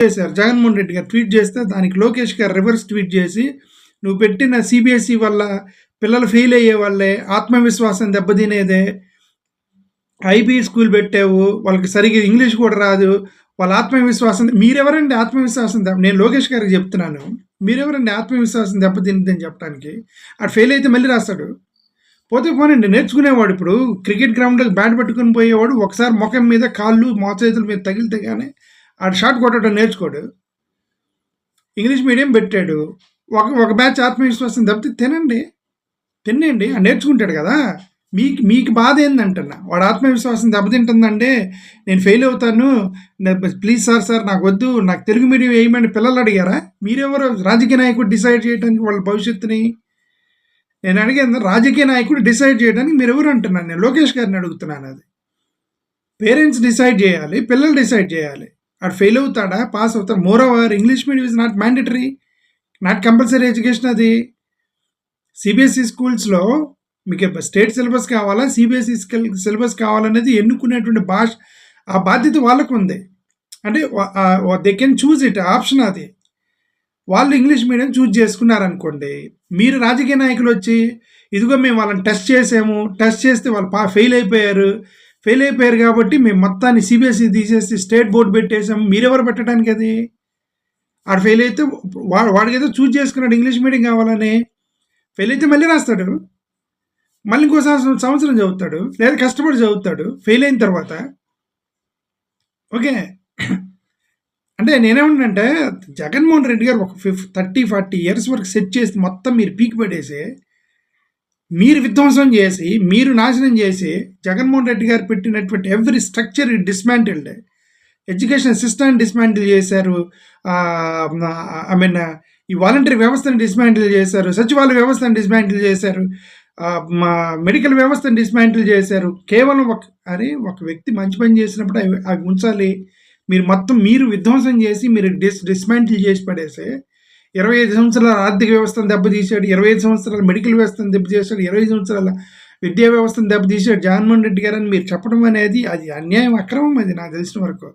చేశారు. జగన్మోహన్ రెడ్డి గారు ట్వీట్ చేస్తే దానికి లోకేష్ గారు రివర్స్ ట్వీట్ చేసి, నువ్వు పెట్టిన సిబిఎస్ఈ వల్ల పిల్లలు ఫెయిల్ అయ్యే వాళ్ళే, ఆత్మవిశ్వాసం దెబ్బతినేదే, ఐబీ స్కూల్ పెట్టావు, వాళ్ళకి సరిగ్గా ఇంగ్లీష్ కూడా రాదు, వాళ్ళ ఆత్మవిశ్వాసం మీరెవరండి ఆత్మవిశ్వాసం నేను లోకేష్ గారికి చెప్తున్నాను, మీరెవరండి ఆత్మవిశ్వాసం దెబ్బతిందని చెప్పడానికి? ఆడు ఫెయిల్ అయితే మళ్ళీ రాస్తాడు. పోతే పోనండి, నేర్చుకునేవాడు. ఇప్పుడు క్రికెట్ గ్రౌండ్లోకి బ్యాట్ పట్టుకుని పోయేవాడు ఒకసారి ముఖం మీద, కాళ్ళు, మోచేతుల మీద తగిలితే కానీ ఆడు షాట్ కొట్టడం నేర్చుకోడు. ఇంగ్లీష్ మీడియం పెట్టాడు, ఒక బ్యాచ్ ఆత్మవిశ్వాసం దెబ్బతి తినండి నేర్చుకుంటాడు కదా. మీకు బాధ ఏందంటున్నా, వాడు ఆత్మవిశ్వాసం దెబ్బతింటుందంటే నేను ఫెయిల్ అవుతాను, ప్లీజ్ సార్ నాకు వద్దు, నాకు తెలుగు మీడియం వేయమని పిల్లలు అడిగారా? మీరెవరు రాజకీయ నాయకుడు డిసైడ్ చేయడానికి వాళ్ళ భవిష్యత్తుని? నేను అడిగాను, రాజకీయ నాయకుడు డిసైడ్ చేయడానికి మీరు ఎవరు అంటున్నాను? నేను లోకేష్ గారిని అడుగుతున్నాను. అది పేరెంట్స్ డిసైడ్ చేయాలి, పిల్లలు డిసైడ్ చేయాలి. అటు ఫెయిల్ అవుతాడా, పాస్ అవుతాడా? More over English medium is not mandatory, not compulsory education. అది సిబిఎస్ఈ స్కూల్స్లో మీకు స్టేట్ సిలబస్ కావాలా, సిబిఎస్ఈ సిలబస్ కావాలనేది ఎన్నుకునేటువంటి ఆ బాధ్యత వాళ్ళకు ఉంది. అంటే they can choose it, option అది. వాళ్ళు ఇంగ్లీష్ మీడియం చూజ్ చేసుకున్నారనుకోండి, మీరు రాజకీయ నాయకులు వచ్చి ఇదిగో మేము వాళ్ళని టెస్ట్ చేసాము, టెస్ట్ చేస్తే వాళ్ళు ఫెయిల్ అయిపోయారు కాబట్టి మేము మొత్తాన్ని సిబిఎస్ఈ తీసేసి స్టేట్ బోర్డు పెట్టేసాము. మీరెవరు పెట్టడానికి? అది ఆడు ఫెయిల్ అయితే వాడికి ఏదో చూజ్ చేసుకున్నాడు ఇంగ్లీష్ మీడియం కావాలని, ఫెయిల్ అయితే మళ్ళీ రాస్తాడు, మళ్ళీ ఇంకో సంవత్సరం చదువుతాడు, లేదా కష్టపడి చదువుతాడు ఫెయిల్ అయిన తర్వాత. ఓకే, అంటే నేనేమంటే జగన్మోహన్ రెడ్డి గారు ఒక 30-40 ఇయర్స్ వరకు సెట్ చేసి మొత్తం మీరు పీకి పడేసి, మీరు విధ్వంసం చేసి, మీరు నాశనం చేసి, జగన్మోహన్ రెడ్డి గారు పెట్టినటువంటి every structure dismantled, education system dismantle చేశారు, ఐ మీన్ ఈ వాలంటరీ వ్యవస్థను డిస్మాంటిల్ చేశారు, సచివాలయ వ్యవస్థను డిస్మాంటిల్ చేశారు, మెడికల్ వ్యవస్థను డిస్మాంటిల్ చేశారు. కేవలం ఒక వ్యక్తి మంచి పని చేసినప్పుడు అవి ఉంచాలి. మీరు విధ్వంసం చేసి మీరు డిస్మాంటిల్ చేసి పడేసి 25 సంవత్సరాల ఆర్థిక వ్యవస్థను దెబ్బతీశాడు, 25 సంవత్సరాల మెడికల్ వ్యవస్థను దెబ్బతీశాడు, 25 సంవత్సరాల విద్యా వ్యవస్థను దెబ్బతీశాడు జగన్మోహన్ రెడ్డి గారు అని మీరు చెప్పడం అనేది అది అన్యాయం, అక్రమం. అది నాకు తెలిసిన వరకు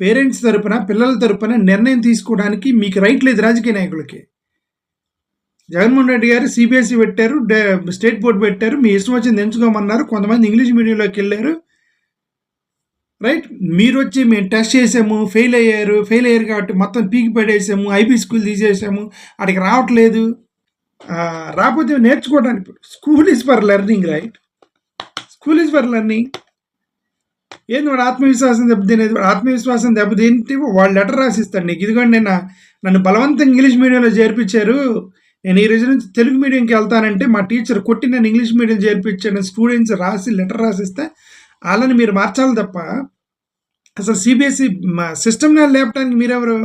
పేరెంట్స్ తరపున, పిల్లల తరపున నిర్ణయం తీసుకోవడానికి మీకు రైట్ లేదు రాజకీయ నాయకులకి. జగన్మోహన్ రెడ్డి గారు సిబిఎస్ఈ పెట్టారు, స్టేట్ బోర్డు పెట్టారు, మీ ఇష్టం వచ్చింది ఎంచుకోమన్నారు. కొంతమంది ఇంగ్లీష్ మీడియంలోకి వెళ్ళారు, రైట్. మీరు వచ్చి మేము టెస్ట్ చేసాము, ఫెయిల్ అయ్యారు కాబట్టి మొత్తం పీకి పడేసాము, ఐబీ స్కూల్ తీసేసాము, అక్కడికి రావట్లేదు. రాకపోతే నేర్చుకోవడానికి school is for learning, right? School is for learning. ఏంది వాడు ఆత్మవిశ్వాసం దెబ్బతినేది? ఆత్మవిశ్వాసం దెబ్బతింటే వాళ్ళు లెటర్ రాసిస్తాడు నీకు, ఇదిగోండి నన్ను బలవంతంగా ఇంగ్లీష్ మీడియంలో చేర్పించారు, నేను ఈ రోజు నుంచి తెలుగు మీడియంకి వెళ్తానంటే మా టీచర్ కొట్టి నన్ను ఇంగ్లీష్ మీడియం చేర్పించాను స్టూడెంట్స్ రాసి లెటర్ రాసిస్తే వాళ్ళని మీరు మార్చాలి తప్ప అసలు సిబిఎస్ఈ సిస్టమ్ని లేపడానికి మీరెవరు?